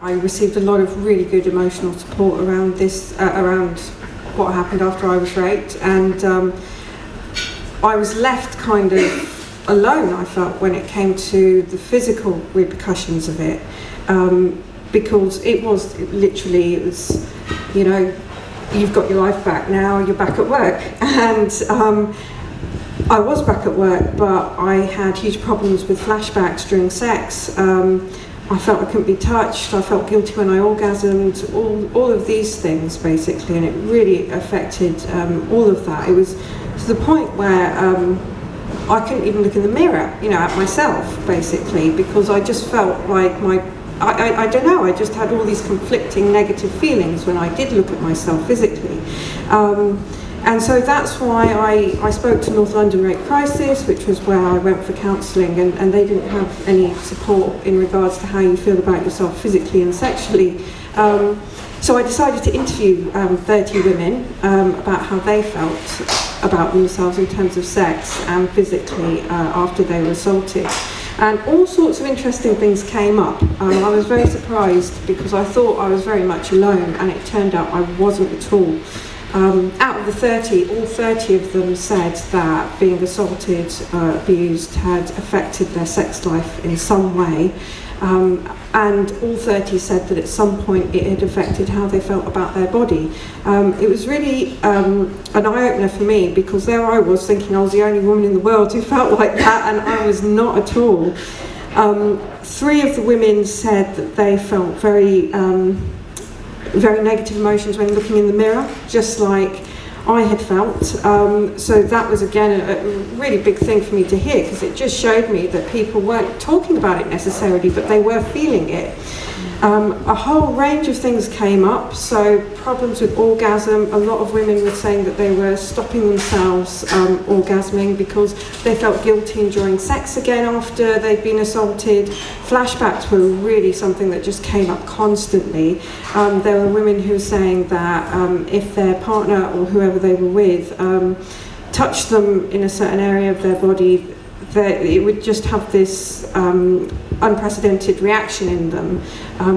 I received a lot of really good emotional support around this, around what happened after I was raped, and I was left kind of alone, I felt, when it came to the physical repercussions of it, because it was literally, it was, you know, you've got your life back now, you're back at work, and I was back at work, but I had huge problems with flashbacks during sex. I felt I couldn't be touched, I felt guilty when I orgasmed, all of these things basically, and it really affected all of that. It was to the point where I couldn't even look in the mirror, you know, at myself basically, because I just felt like I don't know, I just had all these conflicting negative feelings when I did look at myself physically. And so that's why I spoke to North London Rape Crisis, which was where I went for counselling, and they didn't have any support in regards to how you feel about yourself physically and sexually. So I decided to interview 30 women about how they felt about themselves in terms of sex and physically after they were assaulted. And all sorts of interesting things came up. I was very surprised because I thought I was very much alone, and it turned out I wasn't at all. Out of the 30, all 30 of them said that being assaulted, abused, had affected their sex life in some way. And all 30 said that at some point it had affected how they felt about their body. It was really an eye-opener for me, because there I was thinking I was the only woman in the world who felt like that, and I was not at all. 3 of the women said that they felt very negative emotions when looking in the mirror, just like I had felt. So that was again a really big thing for me to hear, because it just showed me that people weren't talking about it necessarily, but they were feeling it. A whole range of things came up, so problems with orgasm. A lot of women were saying that they were stopping themselves orgasming because they felt guilty enjoying sex again after they'd been assaulted. Flashbacks were really something that just came up constantly. There were women who were saying that if their partner or whoever they were with touched them in a certain area of their body, it would just have this unprecedented reaction in them.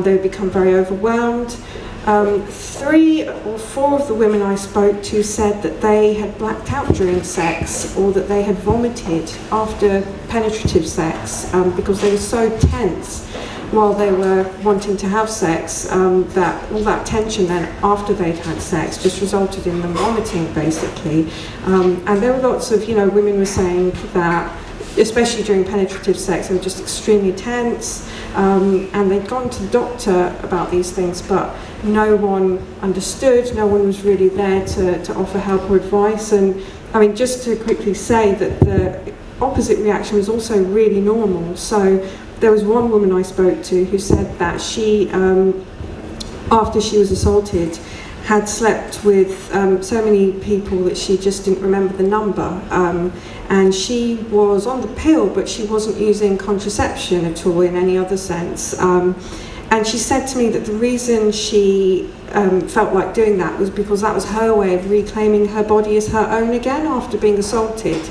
They would become very overwhelmed. 3 or 4 of the women I spoke to said that they had blacked out during sex, or that they had vomited after penetrative sex because they were so tense while they were wanting to have sex, that all that tension then after they'd had sex just resulted in them vomiting basically. And there were lots of, women were saying that especially during penetrative sex, they were just extremely tense, and they'd gone to the doctor about these things, but no one understood, no one was really there to offer help or advice. And I mean, just to quickly say that the opposite reaction was also really normal. So there was one woman I spoke to who said that she, after she was assaulted, had slept with so many people that she just didn't remember the number. And she was on the pill, but she wasn't using contraception at all in any other sense. And she said to me that the reason she felt like doing that was because that was her way of reclaiming her body as her own again after being assaulted.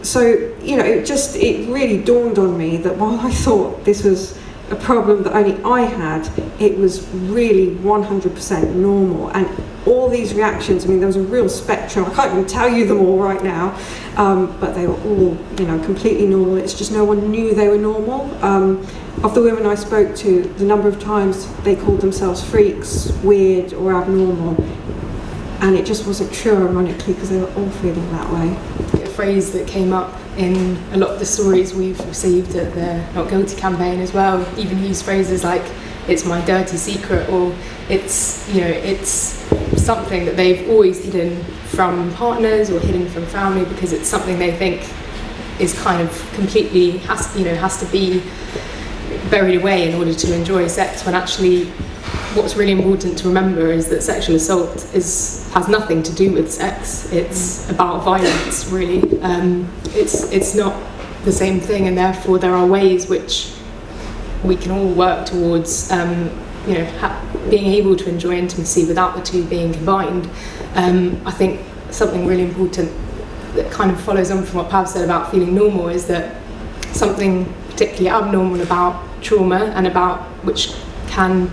So, it really dawned on me that while I thought this was a problem that only I had, it was really 100% normal. And all these reactions, I mean, there was a real spectrum. I can't even tell you them all right now, but they were all, completely normal. It's just no one knew they were normal. Of the women I spoke to, the number of times they called themselves freaks, weird, or abnormal, and it just wasn't true, ironically, because they were all feeling that way. A phrase that came up in a lot of the stories we've received at the Not Guilty campaign as well, even use phrases like "it's my dirty secret," or it's something that they've always hidden from partners or hidden from family, because it's something they think is kind of completely has to be buried away in order to enjoy sex, when actually what's really important to remember is that sexual assault has nothing to do with sex. It's about violence, really. It's not the same thing, and therefore there are ways which we can all work towards being able to enjoy intimacy without the two being combined. I think something really important that kind of follows on from what Pav said about feeling normal is that something particularly abnormal about trauma, and about which can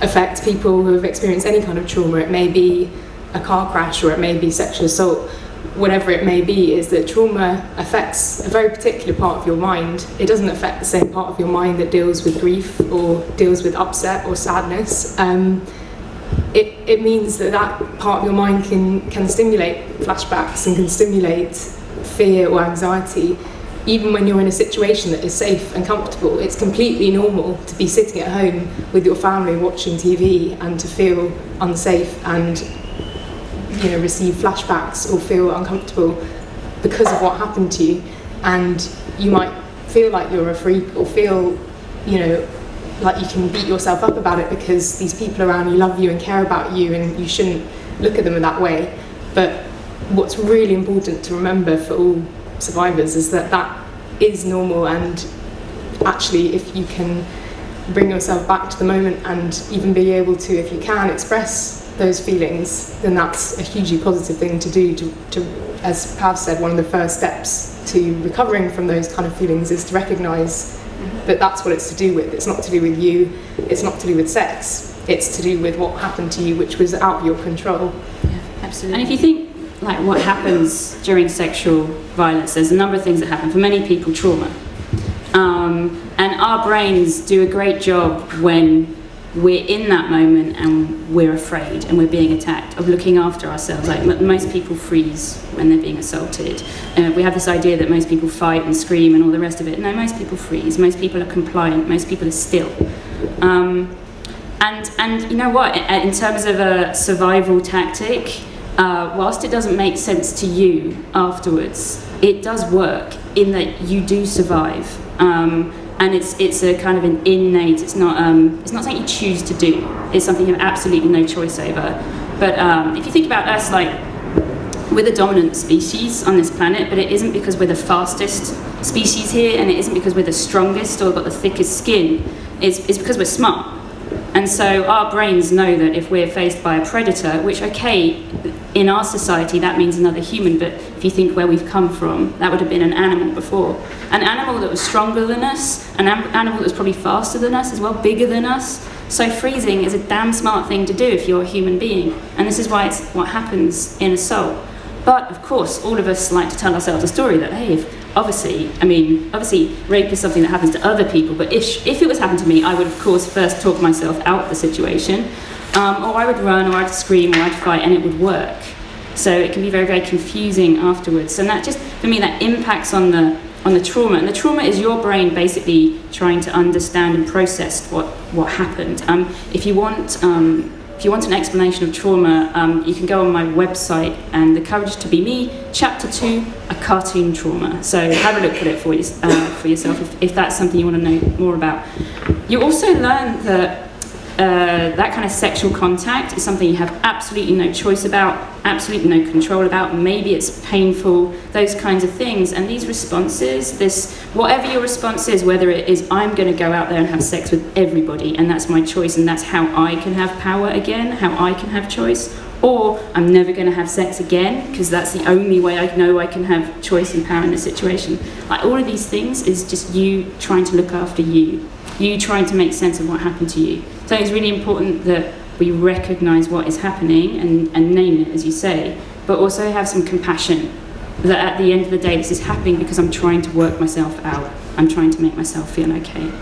affect people who have experienced any kind of trauma. It may be a car crash, or it may be sexual assault. Whatever it may be, is that trauma affects a very particular part of your mind. It doesn't affect the same part of your mind that deals with grief or deals with upset or sadness. It means that part of your mind can stimulate flashbacks and can stimulate fear or anxiety. Even when you're in a situation that is safe and comfortable, it's completely normal to be sitting at home with your family watching TV and to feel unsafe and receive flashbacks or feel uncomfortable because of what happened to you. And you might feel like you're a freak, or feel like you can beat yourself up about it because these people around you love you and care about you, and you shouldn't look at them in that way. But what's really important to remember for all survivors is that is normal, and actually if you can bring yourself back to the moment and even be able to, if you can, express those feelings, then that's a hugely positive thing to do. To as Pav said, one of the first steps to recovering from those kind of feelings is to recognise that that's what it's to do with. It's not to do with you, it's not to do with sex, it's to do with what happened to you, which was out of your control. Yeah, absolutely. And if you think like what happens during sexual violence, there's a number of things that happen. For many people, trauma. And our brains do a great job when we're in that moment and we're afraid and we're being attacked, of looking after ourselves. Like most people freeze when they're being assaulted. We have this idea that most people fight and scream and all the rest of it. No, most people freeze. Most people are compliant. Most people are still. And you know what? In terms of a survival tactic, whilst it doesn't make sense to you afterwards, it does work in that you do survive. And it's a kind of an innate, it's not something you choose to do. It's something you have absolutely no choice over. But if you think about us, like, we're the dominant species on this planet, but it isn't because we're the fastest species here, and it isn't because we're the strongest or got the thickest skin. It's because we're smart. And so our brains know that if we're faced by a predator, which, okay, in our society that means another human, but if you think where we've come from, that would have been an animal before. An animal that was stronger than us, an animal that was probably faster than us as well, bigger than us. So freezing is a damn smart thing to do if you're a human being. And this is why it's what happens in assault. But of course, all of us like to tell ourselves a story that, hey, obviously rape is something that happens to other people, but if it was happened to me, I would of course first talk myself out of the situation, or I would run, or I'd scream, or I'd fight, and it would work. So it can be very, very confusing afterwards. And that just, for me, that impacts on the trauma. And the trauma is your brain basically trying to understand and process what happened. If you want an explanation of trauma, you can go on my website, and The Courage to Be Me, Chapter 2, A Cartoon Trauma. So have a look at it for yourself if that's something you want to know more about. You also learn that that kind of sexual contact is something you have absolutely no choice about, absolutely no control about. Maybe it's painful, those kinds of things. And these responses, whatever your response is, whether it is I'm going to go out there and have sex with everybody, and that's my choice, and that's how I can have power again, how I can have choice, or I'm never going to have sex again because that's the only way I know I can have choice and power in a situation. Like, all of these things is just you trying to look after you trying to make sense of what happened to you. So it's really important that we recognise what is happening and name it, as you say, but also have some compassion that at the end of the day, this is happening because I'm trying to work myself out. I'm trying to make myself feel okay.